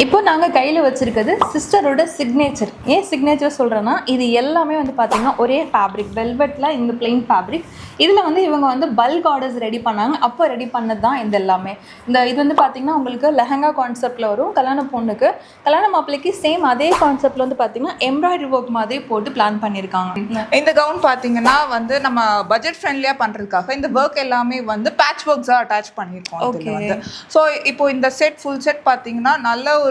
இப்போ நாங்கள் கையில் வச்சுருக்கிறது சிஸ்டரோட சிக்னேச்சர். ஏன் சிக்னேச்சர் சொல்கிறேன்னா, இது எல்லாமே வந்து பார்த்திங்கன்னா ஒரே ஃபேப்ரிக், வெல்வெட்டில் இந்த பிளெயின் ஃபேப்ரிக். இதில் வந்து இவங்க வந்து பல்க் ஆர்டர்ஸ் ரெடி பண்ணாங்க. அப்போ ரெடி பண்ணது தான் இது எல்லாமே. இது வந்து பார்த்திங்கன்னா உங்களுக்கு லெஹங்கா கான்செப்டில் வரும். கல்யாண பொண்ணுக்கு, கல்யாண மாப்பிள்ளைக்கு சேம் அதே கான்செப்டில் வந்து பார்த்திங்கன்னா எம்ப்ராய்டரி ஒர்க் மாதிரி போட்டு பிளான் பண்ணியிருக்காங்க. இந்த கவுன் பார்த்தீங்கன்னா வந்து நம்ம பட்ஜெட் ஃப்ரெண்ட்லியாக பண்ணுறதுக்காக இந்த ஒர்க் எல்லாமே வந்து பேட்ச் ஒர்க்ஸாக அட்டாச் பண்ணியிருக்கோம். ஓகே. வந்து ஸோ இப்போ இந்த செட் ஃபுல் செட் பார்த்தீங்கன்னா நல்ல ஒரு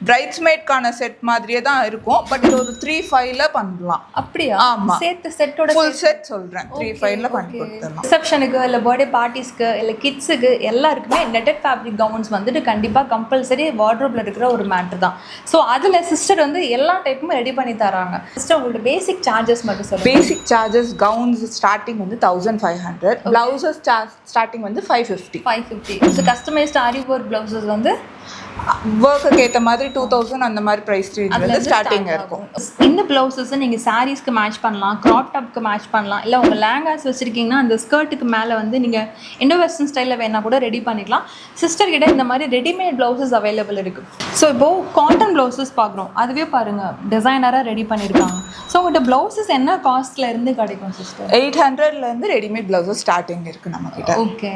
பிரைட்ஸ்மேட்கான செட் மாதிரியே தான் இருக்கும். பட் இது ஒரு 3-5ல பண்ணலாம். அப்படியா? ஆமா, சேர்த்து செட்டோட ஃபுல் செட் சொல்றேன். 3-5ல பண்ணி கொடுத்துடலாம். ரிசப்ஷனுக்கு இல்ல பர்த்டே பார்ட்டிஸ்க்கு இல்ல கிட்ஸுக்கு எல்லாருக்குமே நெட்டட் ஃபேப்ரிக் கவுன்ஸ் வந்துட்டு கண்டிப்பா கம்பல்சரி வார்ட்ரோப்ல இருக்கிற ஒரு மேட்டர் தான். ஸோ அதுல சிஸ்டர் வந்து எல்லா டைப்புமே ரெடி பண்ணி தராங்க. சிஸ்டர் உங்களோட பேசிக் சார்ஜஸ் மட்டும் சொல்லுங்க. பேசிக் சார்ஜஸ் கவுன்ஸ் ஸ்டார்டிங் வந்து 1500, பிளவுசஸ் ஸ்டார்டிங் வந்து 550. ஸோ கஸ்டமைஸ்ட் ஆரி ஒர்க் பிளவுசஸ் வந்து ஒர்க்குக்கு ஏற்ற மாதிரி 2000 அந்த மாதிரி ப்ரைஸ் ரேஞ்சில் ஸ்டார்டிங் இருக்கும். இந்த பிளவுசஸ் நீங்கள் சாரீஸ்க்கு மேட்ச் பண்ணலாம், கிராப் டாப்க்கு மேட்ச் பண்ணலாம், இல்லை உங்கள் லேங்காஸ் வச்சுருக்கீங்கன்னா அந்த ஸ்கர்ட்டுக்கு மேலே வந்து நீங்கள் இண்டோ வெஸ்டர்ன் ஸ்டைலில் வேணால் கூட ரெடி பண்ணிக்கலாம். சிஸ்டர் கிட்ட இந்த மாதிரி ரெடிமேட் பிளவுசஸ் அவைலபிள் இருக்குது. ஸோ இப்போது காட்டன் பிளவுசஸ் பார்க்குறோம். அதுவே பாருங்கள் டிசைனராக ரெடி பண்ணியிருக்காங்க. ஸோ உங்கள்கிட்ட பிளவுசஸ் என்ன காஸ்ட்ல இருந்து கிடைக்கும் சிஸ்டர்? 800லேருந்து ரெடிமேட் பிளவுசஸ் ஸ்டார்டிங் இருக்குது நம்மக்கிட்ட. ஓகே.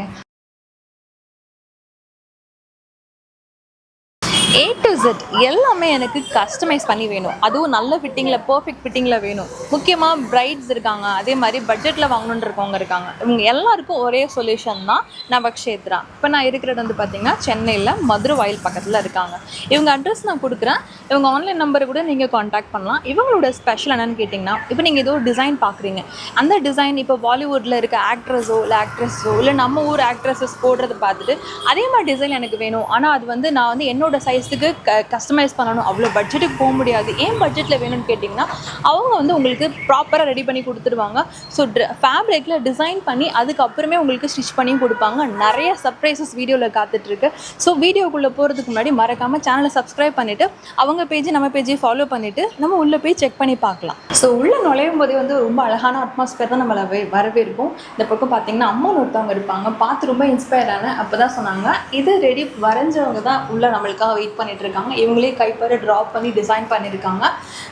A to Z எல்லாமே எனக்கு கஸ்டமைஸ் பண்ணி வேணும். அதுவும் நல்ல ஃபிட்டிங்கில், பர்ஃபெக்ட் ஃபிட்டிங்கில் வேணும். முக்கியமாக பிரைட்ஸ் இருக்காங்க, அதே மாதிரி பட்ஜெட்டில் வாங்கணுன்னு இருக்கவங்க இருக்காங்க. இவங்க எல்லாருக்கும் ஒரே சொல்யூஷன் தான் நவக்ஷேத்ரா. இப்போ நான் இருக்கிறது வந்து பார்த்திங்கன்னா சென்னையில் மதுரை வாயில் பக்கத்தில் இருக்காங்க. இவங்க அட்ரஸ் நான் கொடுக்குறேன். இவங்க ஆன்லைன் நம்பரை கூட நீங்கள் காண்டாக்ட் பண்ணலாம். இவங்களோட ஸ்பெஷல் என்னென்னு கேட்டிங்கன்னா, இப்போ நீங்கள் ஏதோ ஒரு டிசைன் பார்க்குறீங்க, அந்த டிசைன் இப்போ பாலிவுட்டில் இருக்க ஆக்ட்ரஸோ இல்லை ஆக்ட்ரஸோ இல்லை நம்ம ஊர் ஆக்ட்ரஸஸ் போடுறத பார்த்துட்டு அதே மாதிரி டிசைன் எனக்கு வேணும், ஆனால் அது வந்து நான் வந்து என்னோட சைஸுக்கு கஸ்டமைஸ் பண்ணணும், அவ்வளோ பட்ஜெட்டுக்கு போக முடியாது, ஏன் பட்ஜெட்டில் வேணும்னு கேட்டிங்கன்னா அவங்க வந்து உங்களுக்கு ப்ராப்பராக ரெடி பண்ணி கொடுத்துருவாங்க. ஸோ ஃபேப்ரிக்கில் டிசைன் பண்ணி அதுக்கப்புறமே உங்களுக்கு ஸ்டிச் பண்ணியும் கொடுப்பாங்க. நிறைய சர்ப்ரைசஸ் வீடியோவில் காத்துட்ருக்கு. ஸோ வீடியோக்குள்ளே போகிறதுக்கு முன்னாடி மறக்காமல் சேனலை சப்ஸ்கிரைப் பண்ணிவிட்டு அவங்க பேஜ் நம்ம பேஜை ஃபாலோ பண்ணிவிட்டு நம்ம உள்ளே போய் செக் பண்ணி பார்க்கலாம். ஸோ உள்ளே நுழையும் போதே வந்து ரொம்ப அழகான அட்மாஸ்பியர் தான் நம்மளை வரவேற்கும். இந்த பக்கம் பார்த்தீங்கன்னா அம்மான்னு ஒருத்தவங்க இருப்பாங்க, பார்த்து ரொம்ப இன்ஸ்பயர் ஆனேன். அப்போ தான் சொன்னாங்க இது ரெடி வரைஞ்சவங்க தான் உள்ளே நம்மளுக்காக வெயிட் பண்ணிட்டு இருக்காங்க. இவங்களே கைப்பட ட்ராப் பண்ணி டிசைன் பண்ணியிருக்காங்க.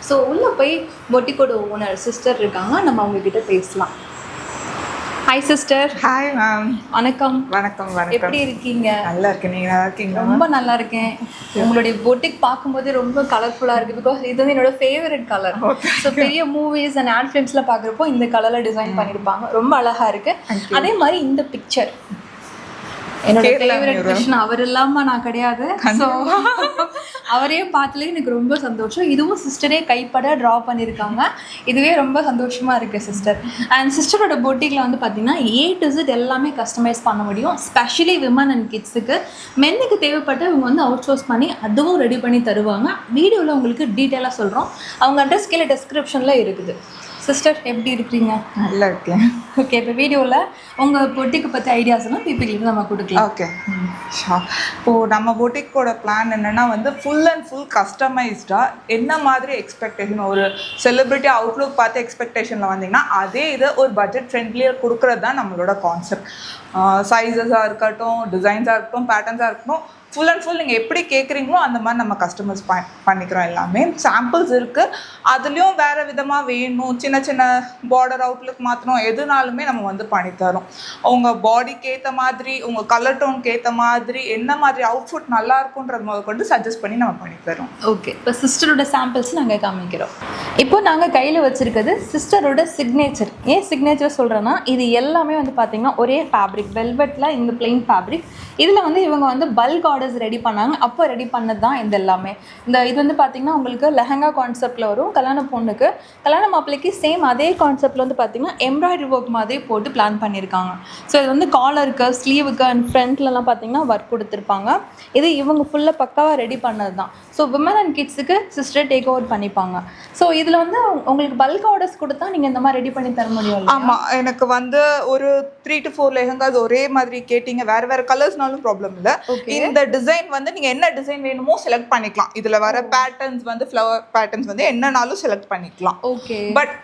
ஸோ உள்ளே போய் பொட்டிக்கோட ஓனர் சிஸ்டர் இருக்காங்க, நம்ம அவங்கக்கிட்ட பேசலாம். Hi sister. Hi ma'am. வணக்கம். வணக்கம். எப்படி இருக்கீங்க? நல்லா இருக்கேன். நீங்கள் நல்லா இருக்கீங்க? ரொம்ப நல்லா இருக்கேன். உங்களுடைய பொட்டிக் பார்க்கும்போது ரொம்ப கலர்ஃபுல்லாக இருக்குது. பிகாஸ் இது வந்து என்னோட ஃபேவரட் கலர். ஸோ பெரிய மூவிஸ் அண்ட் ஆட் ஃபிலிம்ஸில் பார்க்குறப்போ இந்த கலரில் டிசைன் பண்ணியிருப்பாங்க. ரொம்ப அழகாக இருக்குது. அதே மாதிரி இந்த பிக்சர் என்னோட ஃபேவரட் கிருஷ்ணா. அவர் இல்லாமல் நான் கிடையாது. ஸோ அவரே பார்த்துல எனக்கு ரொம்ப சந்தோஷம். இதுவும் சிஸ்டரே கைப்பட ட்ரா பண்ணியிருக்காங்க. இதுவே ரொம்ப சந்தோஷமாக இருக்குது சிஸ்டர். அண்ட் சிஸ்டரோட பொட்டிக்கில் வந்து பார்த்தீங்கன்னா A to Z எல்லாமே கஸ்டமைஸ் பண்ண முடியும். ஸ்பெஷலி விமன் அண்ட் கிட்ஸுக்கு, மென்னுக்கு தேவைப்பட்ட இவங்க வந்து அவுட் சோர்ஸ் பண்ணி அதுவும் ரெடி பண்ணி தருவாங்க. வீடியோவில் உங்களுக்கு டீட்டெயிலாக சொல்கிறோம். அவங்க அட்ரஸ் கீழே டிஸ்கிரிப்ஷனில் இருக்குது. சிஸ்டர் எப்படி இருக்கிறீங்க? நல்லா இருக்கேன். ஓகே. இப்போ வீடியோவில் உங்கள் பொட்டிக்கு பற்றி ஐடியாஸ் எல்லாம் பீப்புளுக்கு நம்ம கொடுக்கலாம். ஓகே. இப்போது நம்ம பொட்டிக்கோட பிளான் என்னென்னா வந்து ஃபுல் அண்ட் ஃபுல் கஸ்டமைஸ்டாக என்ன மாதிரி எக்ஸ்பெக்டேஷன், ஒரு செலிப்ரிட்டி அவுட்லுக் பார்த்து எக்ஸ்பெக்டேஷனில் வந்தீங்கன்னா அதே இதை ஒரு பட்ஜெட் ஃப்ரெண்ட்லியாக கொடுக்குறது தான் நம்மளோட கான்செப்ட். சைஸஸாக இருக்கட்டும், டிசைன்ஸாக இருக்கட்டும், பேட்டர்ன்ஸாக இருக்கட்டும், ஃபுல் அண்ட் ஃபுல் நீங்கள் எப்படி கேட்குறீங்களோ அந்த மாதிரி நம்ம கஸ்டமைஸ் பண்ணிக்கிறோம். எல்லாமே சாம்பிள்ஸ் இருக்குது. அதுலேயும் வேறு விதமாக வேணும், சின்ன சின்ன பார்டர் அவுட்லுக் மாற்றணும், எதுனாலுமே நம்ம வந்து பண்ணித்தரோம். உங்கள் பாடிக்கு ஏற்ற மாதிரி, உங்கள் கலர் டோனுக்கு ஏற்ற மாதிரி என்ன மாதிரி அவுட்ஃபுட் நல்லா இருக்குன்றது முதல் கொண்டு சஜஸ்ட் பண்ணி நம்ம பண்ணித்தரோம். ஓகே. இப்போ சிஸ்டரோட சாம்பிள்ஸ் நாங்கள் காமிக்கிறோம். இப்போ நாங்கள் கையில் வச்சுருக்கிறது சிஸ்டரோட சிக்னேச்சர். ஏன் சிக்னேச்சர் சொல்கிறேன்னா, இது எல்லாமே வந்து பார்த்திங்கன்னா ஒரே ஃபேப்ரிக், வெல்வெட்டில் இந்த பிளெயின் ஃபேப்ரிக். இதில் வந்து இவங்க வந்து பல்க் ஆர்டர்ஸ் ரெடி பண்ணாங்க. அப்போ ரெடி பண்ணது தான் இது எல்லாமே. இது வந்து பார்த்திங்கன்னா உங்களுக்கு லெஹங்கா கான்செப்டில் வரும். கல்யாண பொண்ணுக்கு, கல்யாண மாப்பிள்ளைக்கு சேம் அதே கான்செப்டில் வந்து பார்த்திங்கன்னா எம்ப்ராய்டரி ஒர்க் மாதிரி போட்டு பிளான் பண்ணியிருக்காங்க. ஸோ இது வந்து காலருக்கு, ஸ்லீவுக்கு அண்ட் ஃப்ரண்ட்லலாம் பார்த்திங்கன்னா ஒர்க் கொடுத்துருப்பாங்க. இது இவங்க ஃபுல்லாக பக்காவாக ரெடி பண்ணது தான். ஸோ விமன் அண்ட் கிட்ஸுக்கு சிஸ்டர் டேக் ஓவர் பண்ணிப்பாங்க. ஸோ இதில் வந்து உங்களுக்கு பல்க் ஆர்டர்ஸ் கொடுத்தா நீங்கள் இந்த மாதிரி ரெடி பண்ணி தர முடியும். ஆமாம், எனக்கு வந்து ஒரு 3 to 4 லெஹங்காஸ் ஒரே மாதிரி கேட்டிங்க, வேறு வேறு கலர்ஸ்னாலும் ப்ராப்ளம் இல்லை. இந்த டிசைன் வந்து நீங்கள் என்ன டிசைன் வேணுமோ செலக்ட் பண்ணிக்கலாம். இதில் வர பேட்டர்ன்ஸ் வந்து ஃப்ளவர் பேட்டர்ன்ஸ் வந்து என்னன்னாலும் செலக்ட் பண்ணிக்கலாம். ஓகே. பட்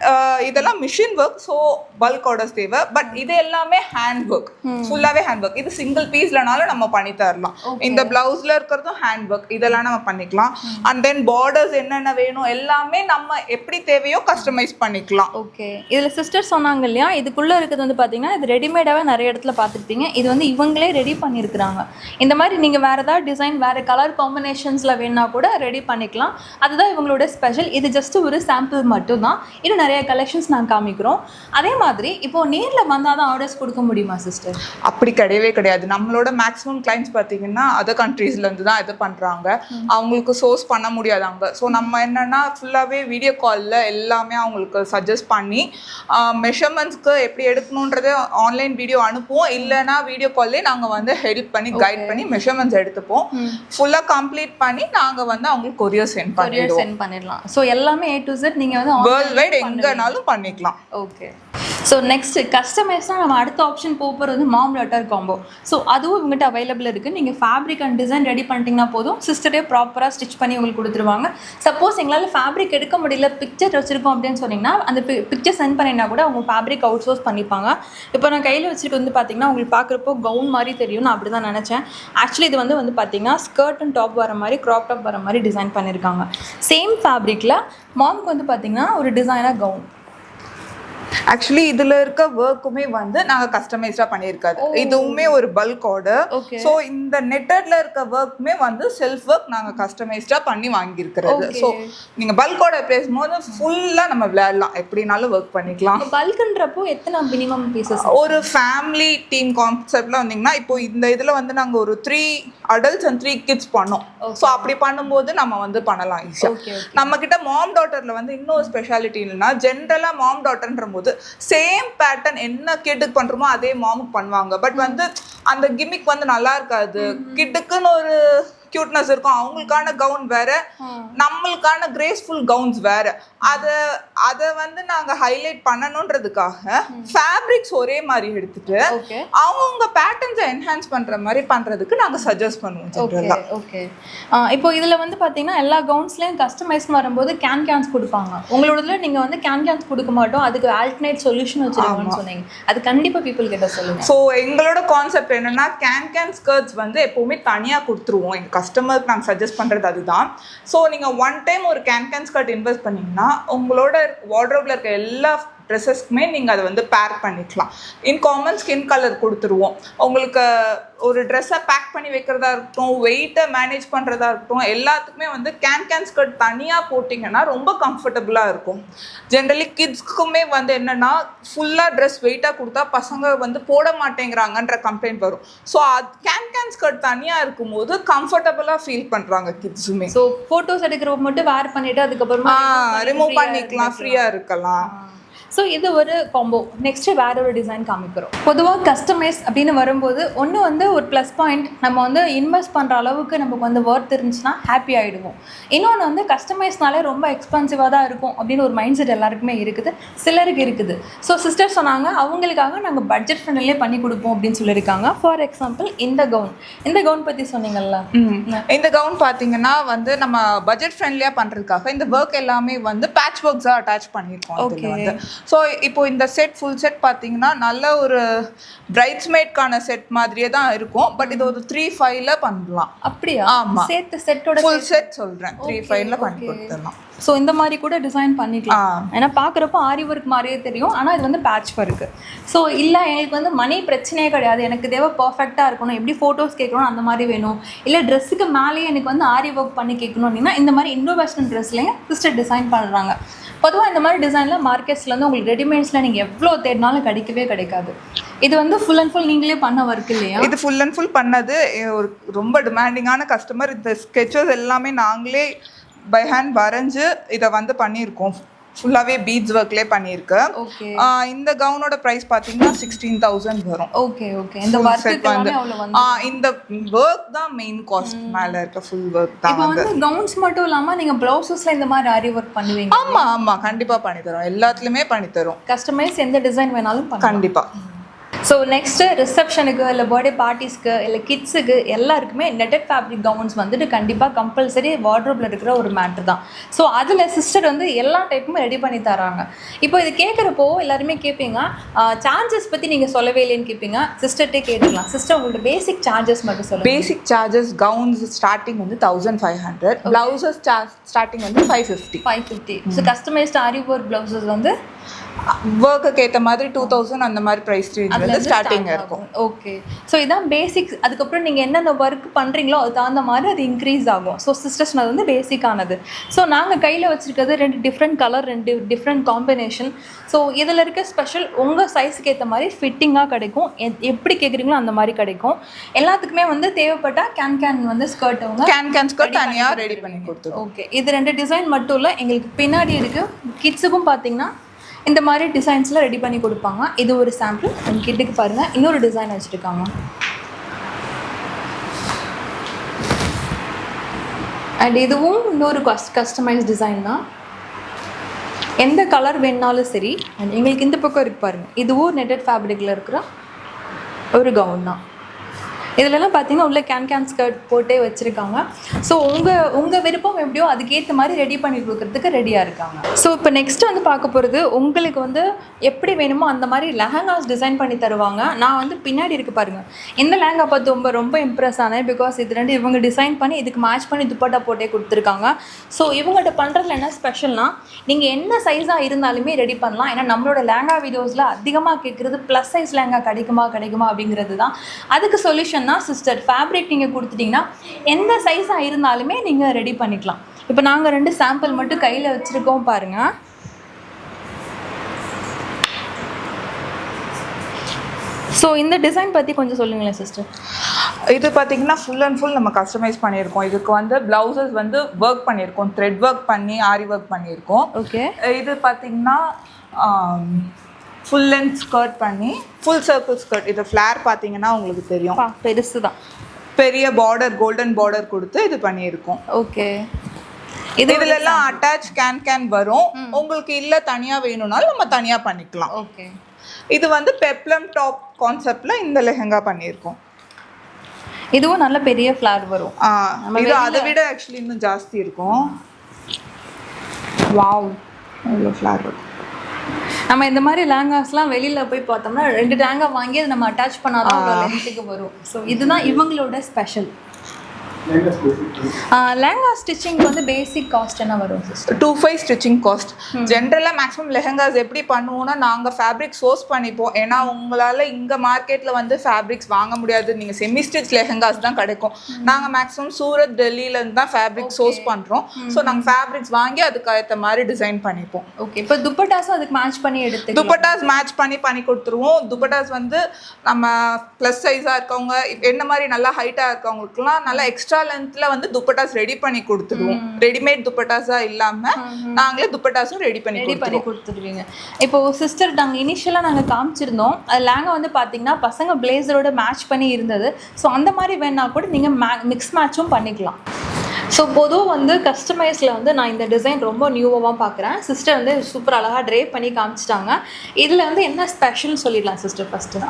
இதெல்லாம் machine work, so bulk orders தேவை. பட் இது எல்லாமே ஹேண்ட் ஒர்க், ஃபுல்லாகவே ஹேண்ட் ஒர்க். இது சிங்கிள் பீஸ்லனாலும் நம்ம பண்ணி தரலாம். இந்த பிளவுஸ்ல இருக்கிறதும் ஹேண்ட் ஒர்க், இதெல்லாம் நம்ம பண்ணிக்கலாம். அண்ட் தென் பார்டர்ஸ் என்னென்ன வேணும் எல்லாமே நம்ம எப்படி தேவையோ கஸ்டமைஸ் பண்ணிக்கலாம். ஓகே. இதில் சிஸ்டர் சொன்னாங்க இல்லையா, இதுக்குள்ளே இருக்கிறது வந்து பார்த்தீங்கன்னா இது ரெடிமேடாகவே நிறைய இடத்துல பார்த்துருப்பீங்க. இது வந்து இவங்களே ரெடி பண்ணியிருக்கிறாங்க. இந்த மாதிரி நீங்கள் வேறு ஏதாவது டிசைன் வேறு கலர் காம்பினேஷன்ஸில் வேணா கூட ரெடி பண்ணிக்கலாம். அதுதான் இவங்களோட ஸ்பெஷல். இது ஜஸ்ட் ஒரு சாம்பிள் மட்டும் தான். இன்னும் நிறைய கலெக்ஷன்ஸ் நாங்கள் காமிக்கிறோம். அதே மாதிரி இப்போ நேரில் வந்தால் தான் ஆர்டர்ஸ் கொடுக்க முடியுமா சிஸ்டர்? அப்படி கிடையவே கிடையாது. நம்மளோட மேக்ஸிமம் கிளைண்ட்ஸ் பார்த்தீங்கன்னா அதர் கண்ட்ரீஸ்லேருந்து தான் இது பண்ணுறாங்க. அவங்களுக்கு சோர்ஸ் பண்ண முடியாதாங்க. ஸோ நம்ம என்னென்னா ஃபுல்லாகவே வீடியோ காலில் எல்லாமே அவங்களுக்கு சஜஸ்ட் பண்ணி மெஷர்மெண்ட்ஸ்க்கு எப்படி எடுக்கணுன்றதை ஆன்லைன் வீடியோ அனுப்புவோம். இல்லைனா வீடியோ கால்லே நாங்கள் வந்து ஹெல்ப் பண்ணி கைட் பண்ணி மெஷர்மெண்ட்ஸ் எடுத்துப்போம். ஃபுல்லாக கம்ப்ளீட் பண்ணி நாங்கள் வந்து அவங்களுக்கு கொரியர் சென்ட் பண்ணிடலாம். ஸோ எல்லாமே A to Z நீங்கள் வந்து வேர்ல்ட் வைட் எங்கேனாலும் பண்ணிக்கலாம். ஓகே. ஸோ நெக்ஸ்ட் கஸ்டமைஸ்னால் நம்ம அடுத்த ஆப்ஷன் போகிறது வந்து மாம் லெட்டர் காம்போ. ஸோ அதுவும் இவங்ககிட்ட அவைலபிள் இருக்குது. நீங்கள் ஃபேப்ரிக் அண்ட் டிசைன் ரெடி பண்ணிட்டீங்கன்னா போதும், சிஸ்டரே ப்ராப்பராக ஸ்டிச் பண்ணி உங்களுக்கு கொடுத்துருவாங்க. சப்போஸ் எங்களால் ஃபேப்ரிக் எடுக்க முடியல, பிக்சர் வச்சுருக்கோம் அப்படின்னு சொன்னீங்கன்னா அந்த பிக்சர் சென்ட் பண்ணினா கூட அவங்க ஃபேப்ரிக் அவுட் சோர்ஸ் பண்ணிப்பாங்க. இப்போ நான் கையில் வச்சுட்டு வந்து பார்த்தீங்கன்னா உங்களுக்கு பார்க்குறப்போ கவுன் மாதிரி தெரியும். நான் அப்படி தான் நினச்சேன். ஆக்சுவலி இது வந்து பார்த்தீங்கன்னா ஸ்கர்ட் அண்ட் டாப் வர மாதிரி, க்ராப் டாப் வர மாதிரி டிசைன் பண்ணியிருக்காங்க. சேம் ஃபேப்ரிக்கில் மாம்க்கு வந்து பார்த்தீங்கன்னா ஒரு டிசைனாக கவுன். ஆக்சுவலி இதுல இருக்க ஒர்க்குமே வந்து நாங்க கஸ்டமைஸ்டா பண்ணியிருக்காது. இதுவுமே ஒரு பல்க் ஆர்டர். ஸோ இந்த நெட்டட்ல இருக்க ஒர்க்குமே வந்து செல்ஃப் ஒர்க் நாங்க கஸ்டமைஸ்டா பண்ணி வாங்கியிருக்கிறது. ஸோ நீங்க பல்க் ஆர்டர் பேசும்போது ஃபுல்லா நம்ம விளையாடலாம், எப்படினாலும் ஒர்க் பண்ணிக்கலாம். பல்க்ன்றப்போ எத்தனை மினிமம் பீசஸ்? ஒரு ஃபேமிலி டீம் கான்செப்ட்ல வந்தீங்கன்னா இப்போ இந்த இதுல வந்து நாங்க ஒரு 3 adults and 3 kids பண்ணோம். ஸோ அப்படி பண்ணும்போது நம்ம வந்து பண்ணலாம் ஈஸியா. நம்ம கிட்ட மாம் டாட்டர்ல வந்து இன்னொரு ஸ்பெஷாலிட்டி இல்லைன்னா, ஜென்ரலா மாம் டாட்டர்ன்ற போது சேம் பேட்டர்ன் என்ன கிட்டுக்கு பண்றோமோ அதே மாமுக்கு பண்ணுவாங்க. பட் வந்து அந்த கிமிக் வந்து நல்லா இருக்காது. கிட்டுக்குன்னு ஒரு கியூட்னஸ் இருக்கும். அவங்களுக்கான கவுன் வேற, நம்மளுக்கான கிரேஸ்ஃபுல் கவுன்ஸ் வேற. அதை வந்து நாங்க ஹைலைட் பண்ணணுன்றதுக்காக ஃபேப்ரிக்ஸ் ஒரே மாதிரி எடுத்துட்டு அவங்க பேட்டர்ன்ஸை என்ஹான்ஸ் பண்ற மாதிரி பண்றதுக்கு நாங்க சஜஸ்ட் பண்ணுவோம். ஓகே. இப்போ இதுல வந்து பாத்தீங்கன்னா எல்லா கவுன்ஸ்லயும் கஸ்டமைஸ் வரும்போது கேன்ஸ் கொடுப்பாங்க. உங்களோடதுல நீங்க வந்து கேன்ஸ் கொடுக்க மாட்டோம், அதுக்கு ஆல்டர்னேட் சொல்யூஷன் வச்சிருக்கோம்னு சொன்னீங்க. அது கண்டிப்பா பீப்புள் கிட்ட சொல்லுங்க. ஸோ எங்களோட கான்செப்ட் என்னன்னா, கேன் ஸ்கர்ட்ஸ் வந்து எப்பவுமே தனியா கொடுத்துருவோம். எங்க கஸ்டமருக்கு நாங்கள் சஜஸ்ட் பண்ணுறது அதுதான். ஸோ நீங்கள் ஒன் டைம் ஒரு கேன் ஸ்கர்ட் இன்வெஸ்ட் பண்ணிங்கன்னா உங்களோட வார்ட்ரோப்ல இருக்க எல்லா ட்ரெஸ்ஸஸ்க்குமே நீங்கள் அதை வந்து பேர் பண்ணிக்கலாம். இன்காமன் ஸ்கின் கலர் கொடுத்துருவோம். உங்களுக்கு ஒரு ட்ரெஸ்ஸை பேக் பண்ணி வைக்கிறதா இருக்கட்டும், வெயிட்டை மேனேஜ் பண்ணுறதா இருக்கட்டும், எல்லாத்துக்குமே வந்து கேன் ஸ்கர்ட் தனியாக போட்டிங்கன்னா ரொம்ப கம்ஃபர்டபுளாக இருக்கும். ஜென்ரலி கிட்ஸ்க்குமே வந்து என்னென்னா, ஃபுல்லாக ட்ரெஸ் வெயிட்டாக கொடுத்தா பசங்க வந்து போட மாட்டேங்கிறாங்கன்ற கம்ப்ளைண்ட் வரும். ஸோ அது கேன் ஸ்கர்ட் தனியாக இருக்கும்போது கம்ஃபர்டபுளாக ஃபீல் பண்ணுறாங்க கிட்ஸுமே. ஸோ ஃபோட்டோஸ் எடுக்கிறப்ப மட்டும் வேர் பண்ணிவிட்டு அதுக்கப்புறமா ரிமூவ் பண்ணிக்கலாம், ஃப்ரீயாக இருக்கலாம். ஸோ இது ஒரு காம்போ. நெக்ஸ்ட்டு வேற ஒரு டிசைன் காமிக்கிறோம். பொதுவாக கஸ்டமைஸ் அப்படின்னு வரும்போது ஒன்று வந்து ஒரு ப்ளஸ் பாயிண்ட், நம்ம வந்து இன்வெஸ்ட் பண்ணுற அளவுக்கு நமக்கு வந்து ஒர்த் இருந்துச்சுன்னா ஹாப்பி ஆகிடுவோம். இன்னொன்று வந்து கஸ்டமைஸ்னாலே ரொம்ப எக்ஸ்பென்சிவாக தான் இருக்கும் அப்படின்னு ஒரு மைண்ட் செட் எல்லாருக்குமே இருக்குது, சிலருக்கு இருக்குது. ஸோ சிஸ்டர் சொன்னாங்க அவங்களுக்காக நாங்கள் பட்ஜெட் ஃப்ரெண்ட்லியே பண்ணி கொடுப்போம் அப்படின்னு சொல்லியிருக்காங்க. ஃபார் எக்ஸாம்பிள் இந்த கவுன் பற்றி சொன்னீங்கல்ல, இந்த கவுன் பார்த்தீங்கன்னா வந்து நம்ம பட்ஜெட் ஃப்ரெண்ட்லியாக பண்ணுறதுக்காக இந்த ஒர்க் எல்லாமே வந்து பேட்ச் ஒர்க்ஸாக அட்டாச் பண்ணியிருக்கோம். ஓகே. ஸோ இப்போ இந்த செட் ஃபுல் செட் பார்த்தீங்கன்னா நல்ல ஒரு பிரைட்ஸ்மேட்கான செட் மாதிரியே தான் இருக்கும். பட் இது ஒரு 3-5ல பண்ணலாம். அப்படியா? ஆமாம், சேர்த்து செட்டோட ஃபுல் செட் சொல்கிறேன், 3-5ல பண்ணி கொடுத்துடலாம். ஸோ இந்த மாதிரி கூட டிசைன் பண்ணிக்கலாம். ஏன்னா பார்க்குறப்போ ஆரி ஒர்க் மாதிரியே தெரியும், ஆனால் இது வந்து பேட்ச் ஒர்க்கு. ஸோ இல்லை எங்களுக்கு வந்து மணி பிரச்சனையே கிடையாது, எனக்கு தேவை பர்ஃபெக்டாக இருக்கணும், எப்படி ஃபோட்டோஸ் கேட்கணும் அந்த மாதிரி வேணும், இல்லை ட்ரெஸ்ஸுக்கு மேலேயே எனக்கு வந்து ஆரி ஒர்க் பண்ணி கேட்கணும் அப்படின்னா இந்த மாதிரி இண்டோ வெஸ்டர்ன் ட்ரெஸ்லேயும் சிஸ்டர் டிசைன் பண்ணுறாங்க. பொதுவாக இந்த மாதிரி டிசைனில் மார்க்கெட்ஸ்லேருந்து உங்களுக்கு ரெடிமேட்ஸில் நீங்கள் எவ்வளோ தேடினாலும் கிடைக்காது. இது வந்து ஃபுல் அண்ட் ஃபுல் நீங்களே பண்ண ஒர்க் இல்லையா? இது ஃபுல் அண்ட் ஃபுல் பண்ணது ஒரு ரொம்ப டிமாண்டிங்கான கஸ்டமர். இந்த ஸ்கெச்சஸ் எல்லாமே நாங்களே பை ஹேண்ட் வரைஞ்சு இதை வந்து பண்ணியிருக்கோம். ஃபுல்லாவே பீட்ஸ் ஒர்க்லயே பண்ணிருக்கு. ஓகே இந்த கவுனோட பிரைஸ் பாத்தீங்கன்னா 16,000 வரும். ஓகே ஓகே இந்த வர்க் வந்து அவ்வளவு வந்து இந்த ஒர்க் தான் மெயின் காஸ்ட் மேல இருக்க ஃபுல் ஒர்க் தான். இப்போ வந்து கவுன்ஸ் மட்டும் இல்லாம நீங்க ப்ளவுசஸ்ல இந்த மாதிரி ஆரி ஒர்க் பண்ணுவீங்க? ஆமா ஆமா கண்டிப்பா பண்ணி தரோம், எல்லாத்துலயுமே பண்ணி தரோம். கஸ்டமைஸ் எந்த டிசைன் வேணாலும் பண்ணலாம் கண்டிப்பா. ஸோ நெக்ஸ்ட்டு ரிசப்ஷனுக்கு இல்லை பர்த்டே பார்ட்டிஸ்க்கு இல்லை கிட்ஸுக்கு எல்லாருக்குமே நெட்டட் ஃபேப்ரிக் கவுன்ஸ் வந்துட்டு கண்டிப்பாக கம்பல்சரி வார்ட்ரோப்பில் இருக்கிற ஒரு மேட்ரு தான். ஸோ அதில் சிஸ்டர் வந்து எல்லா டைப்புமே ரெடி பண்ணி தராங்க. இப்போ இது கேட்குறப்போ எல்லாருமே கேட்பீங்க சார்ஜஸ் பற்றி நீங்கள் சொல்லவே இல்லைன்னு கேட்பீங்க. சிஸ்டர்கிட்டே கேட்டுக்கலாம். சிஸ்டர் உங்களோட பேசிக் சார்ஜஸ் மட்டும் சொல்லுங்கள். பேசிக் சார்ஜஸ் கவுன்ஸ் ஸ்டார்டிங் வந்து 1500, பிளவுசஸ் ஸ்டார்டிங் வந்து 550. ஸோ கஸ்டமைஸ்ட் ஆரி ஒர்க் பிளவுசஸ் வந்து ஒர்க்குக்கு ஏற்ற மாதிரி 2000 அந்த மாதிரி ப்ரைஸ் ரேஞ்ச் ஸ்டார்டிங் இருக்கும். ஓகே ஸோ இதான் பேசிக்ஸ். அதுக்கப்புறம் நீங்கள் என்னென்ன ஒர்க் பண்ணுறீங்களோ அது தகுந்த மாதிரி அது இன்க்ரீஸ் ஆகும். ஸோ சிஸ்டர்ஸ் அது வந்து பேசிக்கானது. ஸோ நாங்கள் கையில் வச்சுருக்கிறது 2 different colour, 2 different combination. So இதில் இருக்க ஸ்பெஷல் உங்கள் சைஸுக்கு ஏற்ற மாதிரி ஃபிட்டிங்காக கிடைக்கும். எப்படி கேட்குறீங்களோ அந்த மாதிரி கிடைக்கும். எல்லாத்துக்குமே வந்து தேவைப்பட்டால் கேன் வந்து ஸ்கர்ட் கேன் ஸ்கர்ட் தனியாக ரெடி பண்ணி கொடுத்துருவோம். ஓகே இது 2 டிசைன் மட்டும் இல்லை, எங்களுக்கு பின்னாடி இருக்குது கிட்ஸுக்கும் பார்த்தீங்கன்னா இந்த மாதிரி டிசைன்ஸில் ரெடி பண்ணி கொடுப்பாங்க. இது ஒரு சாம்பிள். உங்கள் கிட்டுக்கு பாருங்கள், இன்னொரு டிசைன் வச்சுருக்காங்க. அண்ட் இதுவும் இன்னொரு கஸ்டமைஸ் டிசைன் தான். எந்த கலர் வேணுனாலும் சரி. அண்ட் எங்களுக்கு இந்த பக்கம் இருக்கு பாருங்கள், இதுவும் நெட்டட் ஃபேப்ரிக்கில் இருக்கிற ஒரு கவுன் தான். இதிலலாம் பார்த்தீங்கன்னா உள்ள கேன் ஸ்கர்ட் போட்டே வச்சுருக்காங்க. ஸோ உங்கள் விருப்பம் எப்படியோ அதுக்கேற்ற மாதிரி ரெடி பண்ணி கொடுக்குறதுக்கு ரெடியாக இருக்காங்க. ஸோ இப்போ நெக்ஸ்ட் வந்து பார்க்க போகிறது உங்களுக்கு வந்து எப்படி வேணுமோ அந்த மாதிரி லெஹங்காஸ் டிசைன் பண்ணி தருவாங்க. நான் வந்து பின்னாடி இருக்கு பாருங்கள், இந்த லெஹங்கா பார்த்து ரொம்ப இம்ப்ரெஸ் ஆனேன். பிகாஸ் இது 2 இவங்க டிசைன் பண்ணி இதுக்கு மேட்ச் பண்ணி துப்பட்டா போட்டே கொடுத்துருக்காங்க. ஸோ இவங்கள்ட்ட பண்ணுறதுல என்ன ஸ்பெஷல்னால் நீங்கள் என்ன சைஸாக இருந்தாலுமே ரெடி பண்ணலாம். ஏன்னா நம்மளோட லெஹங்கா வீடியோஸில் அதிகமாக கேட்குறது ப்ளஸ் சைஸ் லெஹங்கா கிடைக்குமா அப்படிங்கிறது தான். அதுக்கு சொல்யூஷன் சிஸ்டர் ஃபேப்ரிக் நீங்கள் கொடுத்துட்டிங்கன்னா எந்த சைஸாக இருந்தாலுமே நீங்கள் ரெடி பண்ணிக்கலாம். இப்போ நாங்கள் 2 சாம்பிள் மட்டும் கையில் வச்சுருக்கோம் பாருங்கள். ஸோ இந்த டிசைன் பற்றி கொஞ்சம் சொல்லுங்களேன் சிஸ்டர். இது பார்த்தீங்கன்னா ஃபுல் அண்ட் ஃபுல் நம்ம கஸ்டமைஸ் பண்ணியிருக்கோம். இதுக்கு வந்து பிளவுசஸ் வந்து ஒர்க் பண்ணியிருக்கோம், த்ரெட் ஒர்க் பண்ணி ஆரி ஒர்க் பண்ணியிருக்கோம். ஓகே இது பார்த்தீங்கன்னா ஃபுல் லென்த் ஸ்கர்ட் பண்ணி ஃபுல் சர்க்கிள் ஸ்கர்ட். இது ஃப்ளேர் பார்த்தீங்கன்னா உங்களுக்கு தெரியும், பெருசு தான். பெரிய பார்டர், கோல்டன் பார்டர் கொடுத்து இது பண்ணியிருக்கோம். ஓகே இதுலலாம் அட்டாச் கேன் வரும். உங்களுக்கு இல்லை தனியாக வேணும்னாலும் நம்ம தனியாக பண்ணிக்கலாம். ஓகே இது வந்து பெப்ளம் டாப் கான்செப்டில் இந்த லெஹங்கா பண்ணியிருக்கோம். இதுவும் நல்ல பெரிய ஃப்ளார் வரும். இது அதை விட ஆக்சுவலி இன்னும் ஜாஸ்தி இருக்கும். வாவ் இவ்வளோ ஃப்ளார் வரும். நம்ம இந்த மாதிரி லேங்காஸ்லாம் வெளியில் போய் பார்த்தோம்னா 2 லேங்கா வாங்கி அதை நம்ம அட்டாச் பண்ணாதான் லென்த்துக்கு வரும். ஸோ இதுதான் இவங்களோட ஸ்பெஷல். லெஹங்கா ஸ்டிச்சிங் வந்து பேசிக் காஸ்ட் என்ன வரும் சிஸ்டர்? 25 stitching cost. ஜென்ரலாக மேக்ஸிமம் லெஹங்காஸ் எப்படி பண்ணுவோம்னா நாங்கள் ஃபேப்ரிக் சோர்ஸ் பண்ணிப்போம். ஏன்னா உங்களால் இங்கே மார்க்கெட்டில் வந்து ஃபேப்ரிக்ஸ் வாங்க முடியாது, நீங்கள் செமி ஸ்டிச் லெஹங்காஸ் தான் கிடைக்கும். நாங்கள் மேக்ஸிமம் சூரத், டெல்லியிலேருந்து தான் ஃபேப்ரிக் சோர்ஸ் பண்ணுறோம். ஸோ நாங்கள் ஃபேப்ரிக்ஸ் வாங்கி அதுக்கு ஏற்ற மாதிரி டிசைன் பண்ணிப்போம். ஓகே இப்போ துப்பட்டாஸும் அதுக்கு மேட்ச் பண்ணி எடுத்து துப்பட்டாஸ் மேட்ச் பண்ணி கொடுத்துருவோம். துப்பட்டாஸ் வந்து நம்ம ப்ளஸ் சைஸாக இருக்கவங்க, என்ன மாதிரி நல்லா ஹைட்டாக இருக்கவங்களுக்குலாம் நல்லா எக்ஸ்ட்ரா லென்த்ல வந்து துப்பட்டாஸ் ரெடி பண்ணி கொடுத்துடுவோம். ரெடிமேட் துப்பட்டாஸா இல்லாம நாங்களே துப்பட்டாஸும் ரெடி பண்ணி கொடுத்துடுவீங்க. இப்போ சிஸ்டர் நாங்கள் இனிஷியலாக நாங்கள் காமிச்சிருந்தோம், அது லேங்கா வந்து பார்த்தீங்கன்னா பசங்க பிளேசரோட மேட்ச் பண்ணி இருந்தது. ஸோ அந்த மாதிரி வேணா கூட நீங்கள் மிக்ஸ் மேட்சும் பண்ணிக்கலாம். ஸோ பொதுவாக வந்து கஸ்டமைஸில் வந்து நான் இந்த டிசைன் ரொம்ப நியூவாக பார்க்குறேன். சிஸ்டர் வந்து சூப்பர் அழகாக ட்ரே பண்ணி காமிச்சிட்டாங்க. இதில் வந்து என்ன ஸ்பெஷல் சொல்லிடலாம் சிஸ்டர் ஃபஸ்ட்டு?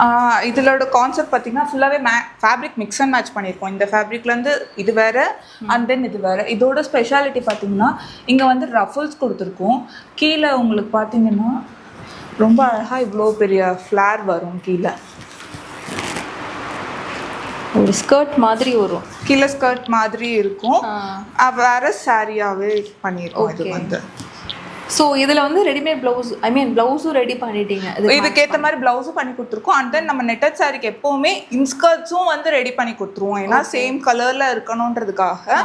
இதோட கான்செப்ட் பார்த்தீங்கன்னா ஃபுல்லாகவே ஃபேப்ரிக் மிக்ஸ் அண்ட் மேட்ச் பண்ணியிருக்கோம். இந்த ஃபேப்ரிக்லேருந்து இது வேறு அண்ட் தென் இது வேறு. இதோட ஸ்பெஷாலிட்டி பார்த்தீங்கன்னா இங்கே வந்து ரஃபல்ஸ் கொடுத்துருக்கோம். கீழே உங்களுக்கு பார்த்தீங்கன்னா ரொம்ப அழகாக இவ்வளோ பெரிய ஃப்ளார் வரும். கீழே ஒரு ஸ்கர்ட் மாதிரி வரும், கீழே ஸ்கர்ட் மாதிரி இருக்கும். வேற சாரியாவே பண்ணியிருக்கோம். இது வந்து ஸோ இதில் வந்து ரெடிமேட் ப்ளவுஸ் ப்ளவுஸும் ரெடி பண்ணிட்டீங்க. இதுக்கேற்ற மாதிரி ப்ளவுஸும் பண்ணி கொடுத்துருக்கோம். அண்ட் தென் நம்ம நெட்டட் சாரிக்கு எப்போவுமே இன்ஸ்கர்ட்ஸும் வந்து ரெடி பண்ணி கொடுத்துருவோம். ஏன்னா சேம் கலரில் இருக்கணுன்றதுக்காக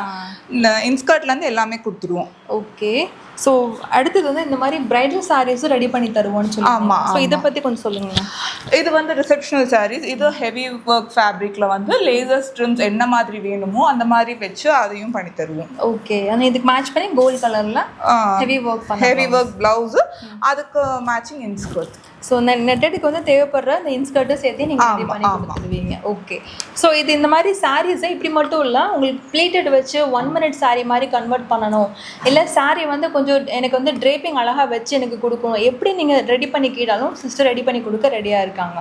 இன்ஸ்கர்ட்லேருந்து எல்லாமே கொடுத்துருவோம். ஓகே ஸோ அடுத்தது வந்து இந்த மாதிரி பிரைடல் சாரீஸும் ரெடி பண்ணி தருவோம்னு சொல்லி. ஆமாம். ஸோ இதை பற்றி கொஞ்சம் சொல்லுங்களேன். இது வந்து ரிசப்ஷனல் சாரீஸ். இது ஹெவி ஒர்க் ஃபேப்ரிக்கில் வந்து லேசர் ஸ்ட்ரிம்ஸ் என்ன மாதிரி வேணுமோ அந்த மாதிரி வச்சு அதையும் பண்ணி தருவோம். ஓகே ஆனால் இதுக்கு மேட்ச் பண்ணி கோல்ட் கலரில் ஹெவி ஒர்க் பண்ண ஹெவி ஒர்க் ப்ளவுஸு, அதுக்கு மேட்சிங் இன்ஸ்கர்ட். ஸோ இந்த நெட்டடுக்கு வந்து தேவைப்படுற இந்த இன்ஸ்கர்ட்டும் சேர்த்து நீங்கள் ரெடி பண்ணி கொடுத்துருவீங்க. ஓகே. ஸோ இது இந்த மாதிரி சாரீஸை இப்படி மட்டும் இல்லை, உங்களுக்கு ப்ளீட்டட் வச்சு 1 minute saree மாதிரி கன்வெர்ட் பண்ணணும், இல்லை saree வந்து கொஞ்சம் எனக்கு வந்து ட்ரேப்பிங் அழகாக வச்சு எனக்கு கொடுக்கணும், எப்படி நீங்கள் ரெடி பண்ணி கேட்டாலும் சிஸ்டர் ரெடி பண்ணி கொடுக்க ரெடியாக இருக்காங்க.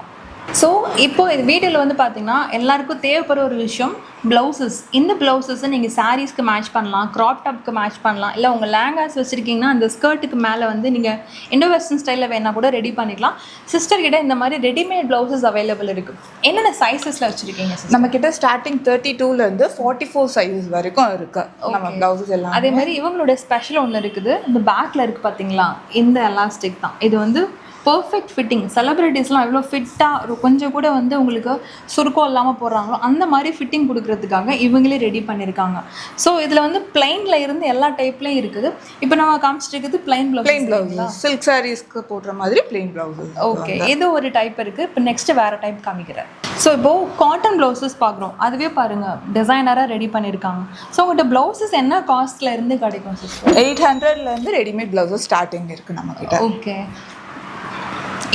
ஸோ இப்போ இது வீடியோவில் வந்து பார்த்தீங்கன்னா எல்லாருக்கும் தேவைப்படுற ஒரு விஷயம் ப்ளவுசஸ். இந்த ப்ளவுசஸை நீங்கள் சாரீஸ்க்கு மேட்ச் பண்ணலாம், க்ராப் டாப்க்கு மேட்ச் பண்ணலாம், இல்லை உங்கள் லேங்காஸ் வச்சுருக்கீங்கன்னா அந்த ஸ்கர்ட்டுக்கு மேலே வந்து நீங்கள் இண்டோ வெஸ்டர்ன் ஸ்டைலில் வேணால் கூட ரெடி பண்ணிக்கலாம். சிஸ்டர் கிட்ட இந்த மாதிரி ரெடிமேட் ப்ளவுசஸ் அவைலபிள் இருக்குது. என்னென்ன சைஸஸில் வச்சுருக்கீங்க? நம்ம கிட்ட ஸ்டார்டிங் 32லேருந்து 44 சைஸஸ் வரைக்கும் இருக்குது நம்ம ப்ளவுசஸ் எல்லாம். அதே மாதிரி இவங்களோட ஸ்பெஷல் ஒன்று இருக்குது, இந்த பேக்கில் இருக்குது பார்த்தீங்களா, இந்த எலாஸ்டிக் தான். இது வந்து பர்ஃபெக்ட் ஃபிட்டிங். செலிப்ரிட்டிஸ்லாம் எவ்வளோ ஃபிட்டாக கொஞ்சம் கூட வந்து உங்களுக்கு சுருக்கம் இல்லாமல் போடுறாங்களோ அந்த மாதிரி ஃபிட்டிங் கொடுக்கறதுக்காக இவங்களே ரெடி பண்ணியிருக்காங்க. ஸோ இதில் வந்து பிளைனில் இருந்து எல்லா டைப்லேயும் இருக்குது. இப்போ நம்ம காமிச்சிட்டு இருக்குது பிளைன் ப்ளவுஸ், சில்க் சாரீஸ்க்கு போடுற மாதிரி பிளைன் ப்ளவுஸ். ஓகே, இது ஒரு டைப் இருக்குது. இப்போ நெக்ஸ்ட்டு வேறு டைப் காமிக்கிறேன். ஸோ இப்போது காட்டன் ப்ளவுசஸ் பார்க்குறோம். அதுவே பாருங்கள் டிசைனராக ரெடி பண்ணியிருக்காங்க. ஸோ உங்கள்கிட்ட ப்ளவுசஸ் என்ன காஸ்ட்டில் இருந்து கிடைக்கும் சிஸ்டர்? 800லேருந்து ரெடிமேட் ப்ளவுசஸ் ஸ்டார்டிங் இருக்குது நம்மக்கிட்ட. ஓகே.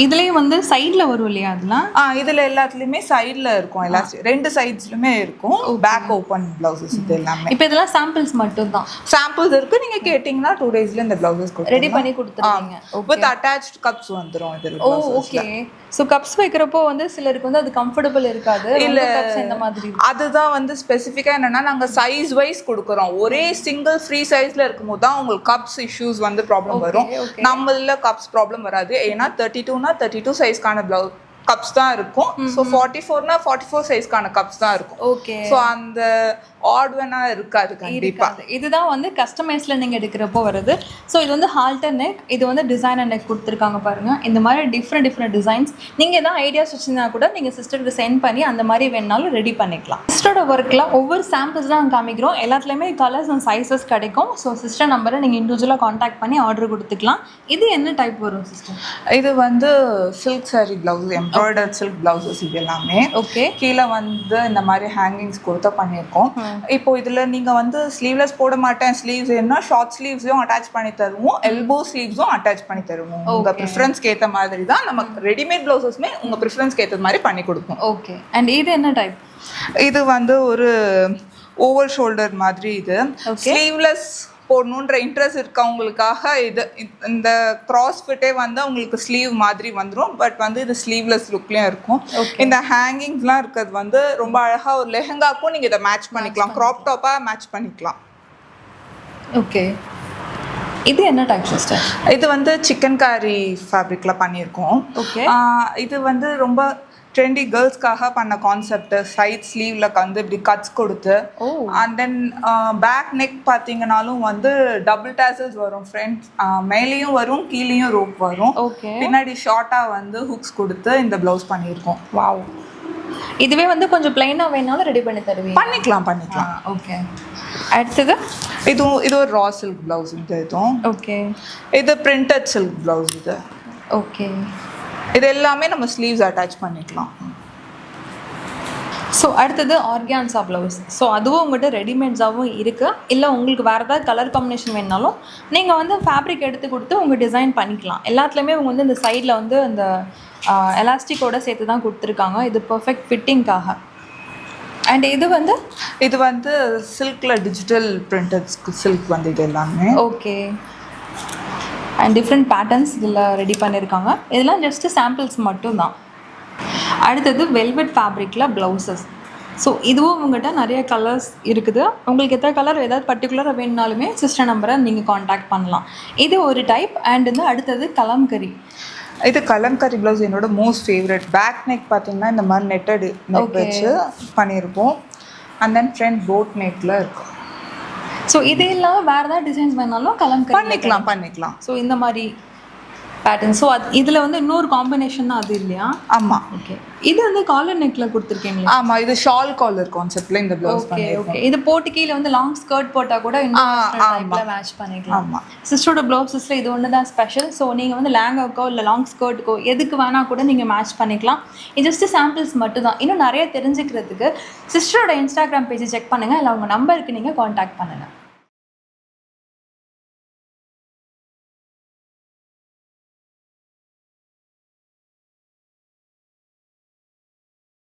இதுலேயும் வந்து சைடில் வரும் இல்லையா அதெல்லாம்? இதில் எல்லாத்துலேயுமே சைடில் இருக்கும், எல்லா 2 சைட்ஸ்லுமே இருக்கும். பேக் ஓப்பன் ப்ளவுசஸ் இது எல்லாமே. இப்போ இதெல்லாம் சாம்பிள்ஸ் மட்டும் தான். சாம்பிள்ஸ் இருக்குது, நீங்கள் கேட்டிங்கன்னா 2 daysல இந்த ப்ளவுசஸ் ரெடி பண்ணி கொடுத்துருவீங்க. வித் அட்டாச்ட் கப்ஸ் வந்துடும் இதில். ஓ ஓகே. ஸோ கப்ஸ் வைக்கிறப்போ வந்து சிலருக்கு வந்து அது கம்ஃபர்டபுள் இருக்காது, இல்லை கப்ஸ் இந்த மாதிரி. அதுதான் வந்து ஸ்பெசிஃபிக்காக என்னென்னா நாங்கள் சைஸ் வைஸ் கொடுக்குறோம். ஒரே சிங்கிள் ஃப்ரீ சைஸில் இருக்கும்போது தான் உங்களுக்கு கப்ஸ் இஷ்யூஸ் வந்து ப்ராப்ளம் வரும். நம்மள கப்ஸ் ப்ராப்ளம் வராது. ஏன்னா 32னா 32 சைஸ்க்கான கப்ஸ் தான் இருக்கும். ஸோ 44னா 44 சைஸ்க்கான கப்ஸ் தான் இருக்கும். ஓகே. ஸோ அந்த ஆட்வனா இருக்காது கண்டிப்பாக. இதுதான் வந்து கஸ்டமைஸில் நீங்கள் எடுக்கிறப்போ வருது. ஸோ இது வந்து ஹால்டர் நெக், இது வந்து டிசைனர் நெக் கொடுத்துருக்காங்க பாருங்கள். இந்த மாதிரி டிஃப்ரெண்ட் டிசைன்ஸ் நீங்கள் எதாவது ஐடியாஸ் வச்சுருந்தா கூட நீங்கள் சிஸ்டருக்கு சென்ட் பண்ணி அந்த மாதிரி வேணாலும் ரெடி பண்ணிக்கலாம். சிஸ்டரோட ஒர்க்கில் ஒவ்வொரு சாம்பிள்ஸ் தான் காமிக்கிறோம். எல்லாத்துலேயுமே கலர்ஸ் அண்ட் சைஸஸ் கிடைக்கும். ஸோ சிஸ்டர் நம்பரை நீங்கள் இண்டிவிஜுவலாக காண்டாக்ட் பண்ணி ஆர்டர் கொடுத்துக்கலாம். இது என்ன டைப் வரும் சிஸ்டர்? இது வந்து silk sorry blouse, embroidered silk blouses இது எல்லாமே. ஓகே. கீழே வந்து இந்த மாதிரி ஹேங்கிங்ஸ் கொடுத்து பண்ணியிருக்கோம். இப்போ இதில் நீங்கள் வந்து ஸ்லீவ்லெஸ் போட மாட்டேன், ஸ்லீவ்ஸ் என்ன ஷார்ட் ஸ்லீவ்ஸையும் அட்டாச் பண்ணி தருவோம், எல்போ ஸ்லீவ்ஸும் அட்டாச் பண்ணி தருவோம். உங்கள் ப்ரிஃபரன்ஸ்க்கு ஏற்ற மாதிரி தான் நமக்கு ரெடிமேட் ப்ளவுசஸ்மே உங்கள் ப்ரிஃபரன்ஸ்க்கு ஏற்ற மாதிரி பண்ணி கொடுப்போம். ஓகே. அண்ட் இது என்ன டைப்? இது வந்து ஒரு ஓவர் ஷோல்டர் மாதிரி. இது ஸ்லீவ்லெஸ் போடணுன்ற இன்ட்ரெஸ்ட் இருக்கவங்களுக்காக இது இந்த கிராஸ் ஃபிட்டே வந்து உங்களுக்கு ஸ்லீவ் மாதிரி வந்துடும். பட் வந்து இது ஸ்லீவ்லெஸ் லுக்லேயும் இருக்கும். இந்த ஹேங்கிங்ஸ்லாம் இருக்கிறது வந்து ரொம்ப அழகாக ஒரு லெஹங்காக்கும் நீங்கள் இதை மேட்ச் பண்ணிக்கலாம், க்ராப் டாப்பாக மேட்ச் பண்ணிக்கலாம். ஓகே. இது என்ன டைப் சிஸ்டர்? இது வந்து சிக்கன் காரி ஃபேப்ரிக்கில் பண்ணியிருக்கோம். ஓகே. இது வந்து ரொம்ப ட்ரெண்டி கேர்ள்ஸ்க்காக பண்ண கான்செப்ட். சைட் ஸ்லீவ்ல வந்து இப்படி கட்ஸ் கொடுத்து, அண்ட் தென் பேக் நெக் பார்த்தீங்கன்னாலும் வந்து டபுள் டேசல்ஸ் வரும். ஃப்ரண்ட் மேலேயும் வரும், கீழேயும் ரோப் வரும். பின்னாடி ஷார்ட்டாக வந்து ஹுக்ஸ் கொடுத்து இந்த ப்ளவுஸ் பண்ணியிருக்கோம். வாவ். இதுவே வந்து கொஞ்சம் பிளைனாக வேணாலும் ரெடி பண்ணி தருவீங்க? பண்ணிக்கலாம். ஓகே. அடுத்தது இது ஒரு ரா சில்க் ப்ளவுஸ். இதுவும் ஓகே. இது பிரிண்டட் சில்க் ப்ளவுஸ். இது ஓகே. இது எல்லாமே நம்ம ஸ்லீவ்ஸ் அட்டாச் பண்ணிக்கலாம். ஸோ அடுத்தது ஆர்கான்ஸா ப்ளவுஸ். ஸோ அதுவும் உங்கள்கிட்ட ரெடிமேட்ஸாகவும் இருக்குது. இல்லை உங்களுக்கு வேறு ஏதாவது கலர் காம்பினேஷன் வேணாலும் நீங்கள் வந்து ஃபேப்ரிக் எடுத்து கொடுத்து உங்கள் டிசைன் பண்ணிக்கலாம். எல்லாத்துலேயுமே அவங்க வந்து இந்த சைடில் வந்து அந்த எலாஸ்டிக்கோடு சேர்த்து தான் கொடுத்துருக்காங்க. இது பர்ஃபெக்ட் ஃபிட்டிங்காக. அண்ட் இது வந்து சில்கில் டிஜிட்டல் பிரிண்டட் சில்க் வந்து இது எல்லாமே. ஓகே. அண்ட் டிஃப்ரெண்ட் பேட்டர்ன்ஸ் இதில் ரெடி பண்ணியிருக்காங்க. இதெல்லாம் ஜஸ்ட்டு சாம்பிள்ஸ் மட்டும்தான். அடுத்தது வெல்வெட் ஃபேப்ரிக்கில் ப்ளவுசஸ். ஸோ இதுவும் உங்கள்கிட்ட நிறைய கலர்ஸ் இருக்குது. உங்களுக்கு எத்தனை கலர் ஏதாவது பர்டிகுலராக வேணுனாலுமே சிஸ்டர் நம்பரை நீங்கள் காண்டாக்ட் பண்ணலாம். இது ஒரு டைப். அண்ட் வந்து அடுத்தது கலம்கரி. இது கலம்கரி ப்ளவுஸ் என்னோட மோஸ்ட் ஃபேவரட். பேக் நெக் பார்த்தீங்கன்னா இந்த மாதிரி நெட்டட் நெக் வச்சு பண்ணியிருப்போம். அண்ட் தென் ஃப்ரண்ட் போட் நெக்கில் இருக்கும். ஸோ இது இல்லாமல் வேறு ஏதாவது டிசைன்ஸ் வேணாலும் கலம்கரி பண்ணிக்கலாம். ஸோ இந்த மாதிரி பேட்டர்ன். ஸோ அது இதில் வந்து இன்னொரு காம்பினேஷன் அது இல்லையா? ஆமாம். ஓகே. இது வந்து காலர் நெக்கில் கொடுத்துருக்கீங்களா? ஆமாம். இது ஷால் காலர் கான்செப்டில் இந்த ப்ளவுஸ். ஓகே. இது போட்டு கீழே வந்து லாங் ஸ்கர்ட் போட்டால் கூட இன்னும் மேட்ச் பண்ணிக்கலாம். ஆமாம். சிஸ்டரோட ப்ளவுஸஸில் இது ஒன்று தான் ஸ்பெஷல். ஸோ நீங்கள் வந்து லேங்காக்கோ இல்லை லாங் ஸ்கர்ட்டுக்கோ எதுக்கு வேணால் கூட நீங்கள் மேட்ச் பண்ணிக்கலாம். இது ஜஸ்ட்டு சாம்பிள்ஸ் மட்டும் தான். இன்னும் நிறைய தெரிஞ்சுக்கிறதுக்கு சிஸ்டரோட இன்ஸ்டாகிராம் பேஜை செக் பண்ணுங்கள். இல்லை அவங்க நம்பருக்கு நீங்கள் காண்டாக்ட் பண்ணுங்கள்.